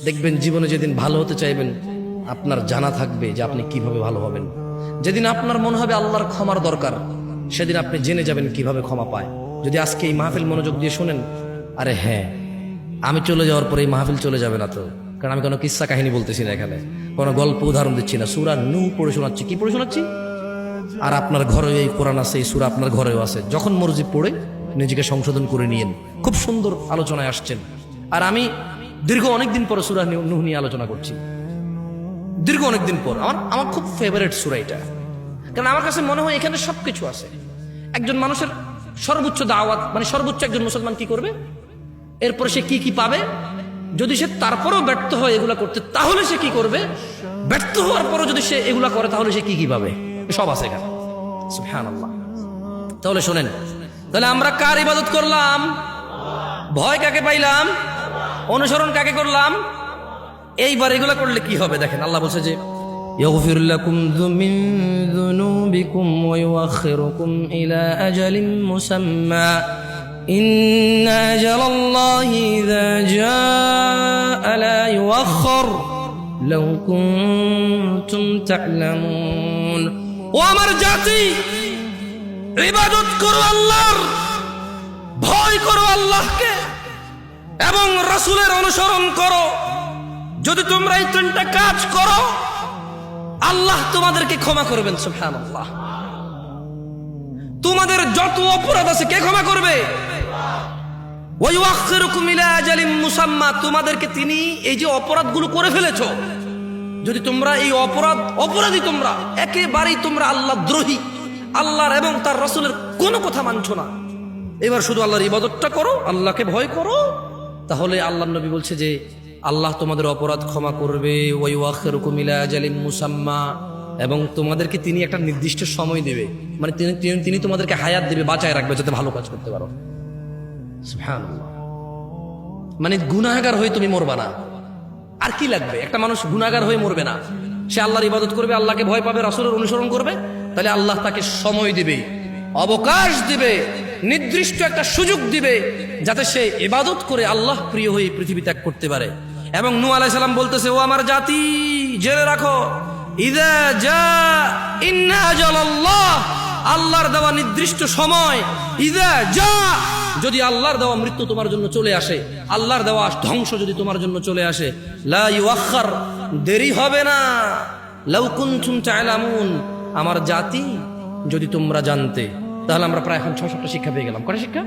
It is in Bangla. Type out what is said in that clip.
দেখবেন জীবনে যেদিন ভালো হতে চাইবেন আপনার জানা থাকবে যে আপনি কিভাবে ভালো হবেন। যেদিন আপনার মনে হবে আল্লাহর ক্ষমার দরকার, সেদিন আপনি জেনে যাবেন কিভাবে ক্ষমা পায়। যদি আজকে এই মাহফিল মনোযোগ দিয়ে শোনেন, আরে হ্যাঁ, আমি চলে যাওয়ার পরে এই মাহফিল চলে যাবে না তো, কারণ আমি কোনো কিস্সা কাহিনী বলতেছি না, এখানে কোনো গল্প উদাহরণ দিচ্ছি না, সূরা নূহ পড়ে শোনাচ্ছি। কি পড়ে শোনাচ্ছি? আর আপনার ঘরে এই কোরআন আছে, এই সূরা আপনার ঘরেও আছে, যখন মর্জি পড়ে নিজেকে সংশোধন করে নিয়েন। খুব সুন্দর আলোচনায় আসছেন। আর আমি দীর্ঘ অনেকদিন পর সূরা নূহ নিয়ে আলোচনা করছি, দীর্ঘ অনেকদিন পর। আমার খুব ফেভারিট সূরা এটা, কারণ আমার কাছে মনে হয় এখানে সবকিছু আছে। একজন মানুষের সর্বোচ্চ দাওয়াত, মানে সর্বোচ্চ একজন মুসলমান কি করবে, এরপরে সে কি কি পাবে, যদি সে তারপরেও ব্যর্থ হয় এগুলা করতে, তাহলে সে কি করবে, ব্যর্থ হওয়ার পরও যদি সে এগুলা করে তাহলে সে কি কি পাবে, সব আছে এখানে। সুবহানাল্লাহ। তাহলে শোনেন, তাহলে আমরা কার ইবাদত করলাম? ভয় কাকে পাইলাম? অনুসরণ কাকে করলাম? এইবার এগুলা করলে কি হবে দেখেন, আল্লাহ বলছে যে يغفر لكم من ذنوبكم ويؤخركم إلى أجل مسمى إن أجل الله إذا جاء لا يؤخر لو كنتم تعلمون। ও আমার জাতি, ইবাদত করো আল্লাহর, ভয় করো আল্লাহকে এবং রাসূলের অনুসরণ করো। যদি তোমরা এই তিনটা কাজ করো, আল্লাহ তোমাদেরকে ক্ষমা করবেন। সুবহানাল্লাহ। তোমাদের যত অপরাধ আছে কে ক্ষমা করবে? ওয়া ইউআখিরুকুম ইলা আজালিম মুসাম্মা। তোমাদেরকে তিনি এই যে অপরাধগুলো করে ফেলেছো, যদি তোমরা এই অপরাধী, তোমরা একেবারেই তোমরা আল্লাহ দ্রোহী, আল্লাহর এবং তার রাসূলের কোনো কথা মানছো না, এবার শুধু আল্লাহর ইবাদতটা করো, আল্লাহকে ভয় করো, তাহলে আল্লাহর নবী বলছে যে আল্লাহ তোমাদের অপরাধ ক্ষমা করবে। ওয়া ইউআখিরুকুম ইলা আজালিম মুসাম্মা, এবং তোমাদেরকে তিনি একটা নির্দিষ্ট সময় দেবে, মানে তিনি তোমাদেরকে হায়াত দেবে, বাঁচায় রাখবে যাতে ভালো কাজ করতে পারো। সুবহানাল্লাহ। মানে গুনাহগার হয়ে তুমি মরবা না। আর কি লাগবে? একটা মানুষ গুনাহগার হয়ে মরবে না, সে আল্লাহর ইবাদত করবে, আল্লাহকে ভয় পাবে, রাসূলের অনুসরণ করবে, তাহলে আল্লাহ তাকে সময় দিবে, অবকাশ দিবে, নির্দিষ্ট একটা সুযোগ দিবে, যাতে সে ইবাদত করে আল্লাহ প্রিয় হয়ে পৃথিবী ত্যাগ করতে পারে। এবং নূহ আলাইহিস সালাম বলতেছে, ও আমার জাতি, জেনে রাখো, ইযা জা ইন্না আজালাল্লাহ, আল্লাহর দেওয়া নির্দিষ্ট সময়, ইযা জা, যদি আল্লাহর দেওয়া মৃত্যু তোমার জন্য চলে আসে, আল্লাহর দেওয়া ধ্বংস যদি তোমার জন্য চলে আসে, লা ইউআখার, দেরি হবে না। লাউ কুনতুম তা'লামুন, আমার জাতি, যদি তোমরা জানতে। তাহলে আমরা প্রায় এখন 6-7টা শিক্ষা পেয়ে গেলাম। কয়টা শিক্ষা?